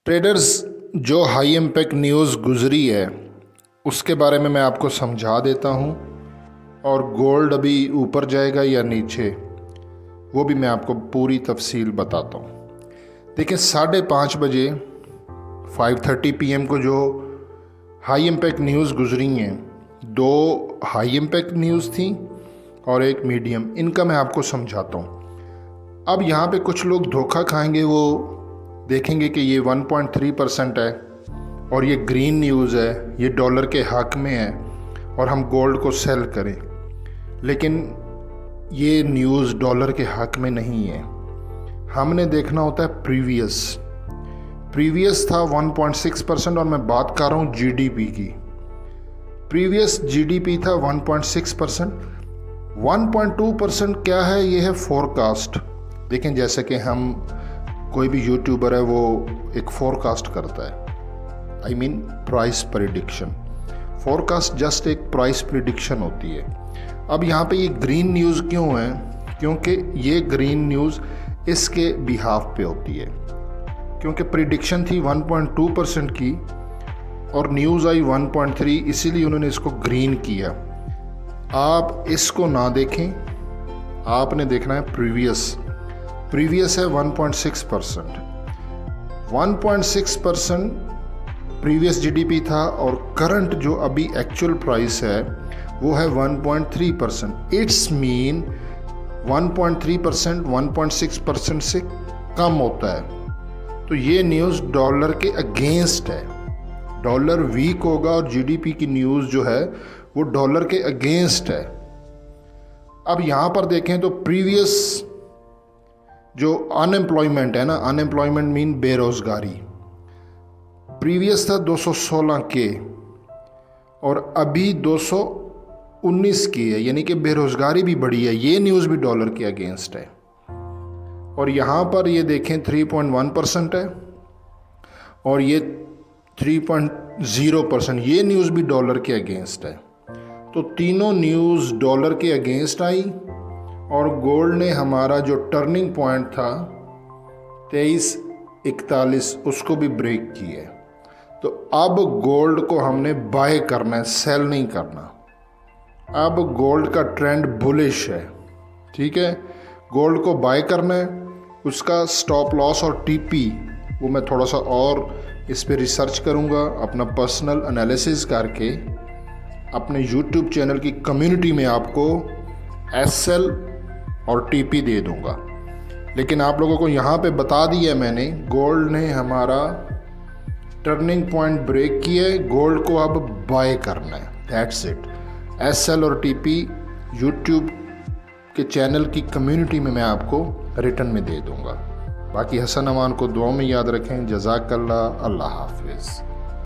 Traders, जो high impact news गुजरी है उसके बारे में मैं आपको समझा देता हूँ, और गोल्ड अभी ऊपर जाएगा या नीचे वो भी मैं आपको पूरी तफसील बताता हूँ। देखिए 5:30 बजे 5:30 PM को जो हाई इम्पैक्ट न्यूज़ गुजरी हैं, 2 हाई इम्पैक्ट न्यूज़ थी और एक मीडियम। इनका मैं आपको समझाता हूँ। अब यहाँ पे कुछ लोग धोखा खाएंगे, वो देखेंगे कि ये 1.3% है और ये ग्रीन न्यूज़ है, ये डॉलर के हक में है और हम गोल्ड को सेल करें, लेकिन ये न्यूज़ डॉलर के हक में नहीं है। हमने देखना होता है प्रीवियस था 1.6%, और मैं बात कर रहा हूँ जीडीपी की। प्रीवियस जीडीपी था 1.6%। 1.2% क्या है? ये है फोरकास्ट। देखें, जैसे कि हम कोई भी यूट्यूबर है वो एक फोरकास्ट करता है, I mean price prediction. Forecast just एक प्राइस प्रिडिक्शन होती है। अब यहाँ पे ये ग्रीन न्यूज़ क्यों है? क्योंकि ये ग्रीन न्यूज़ इसके बिहाफ पे होती है, क्योंकि प्रिडिक्शन थी 1.2% की और न्यूज़ आई 1.3, इसीलिए उन्होंने इसको ग्रीन किया। आप इसको ना देखें, आपने देखना है प्रीवियस है 1.6%। 1.6% प्रीवियस जीडीपी था और करंट जो अभी एक्चुअल प्राइस है वो है 1.3%। इट्स मीन 1.3% 1.6% से कम होता है। तो ये न्यूज़ डॉलर के अगेंस्ट है। डॉलर वीक होगा और जीडीपी की न्यूज़ जो है वो डॉलर के अगेंस्ट है। अब यहाँ पर देखें तो प्रीवियस जो अनएम्प्लॉयमेंट है ना, अनएम्प्लॉयमेंट मीन बेरोज़गारी, प्रीवियस था 216 के और अभी 219 की है, यानी कि बेरोज़गारी भी बढ़ी है। ये न्यूज़ भी डॉलर के अगेंस्ट है। और यहाँ पर ये देखें 3.1% है और ये 3.0%, ये न्यूज़ भी डॉलर के अगेंस्ट है। तो तीनों न्यूज़ डॉलर के अगेंस्ट आई और गोल्ड ने हमारा जो टर्निंग पॉइंट था 2341 उसको भी ब्रेक किया है। तो अब गोल्ड को हमने बाय करना है, सेल नहीं करना। अब गोल्ड का ट्रेंड बुलिश है, ठीक है। गोल्ड को बाय करना है, उसका स्टॉप लॉस और टीपी वो मैं थोड़ा सा और इस पे रिसर्च करूँगा, अपना पर्सनल एनालिसिस करके अपने यूट्यूब चैनल की कम्युनिटी में आपको एसएल और टीपी दे दूंगा। लेकिन आप लोगों को यहाँ पे बता दिया मैंने, गोल्ड ने हमारा टर्निंग पॉइंट ब्रेक किया है, गोल्ड को अब बाय करना है, दैट्स इट। एसएल और टीपी यूट्यूब के चैनल की कम्युनिटी में मैं आपको रिटर्न में दे दूंगा। बाकी हसन अमान को दुआ में याद रखें। जज़ाकल्लाह, अल्लाह हाफिज़।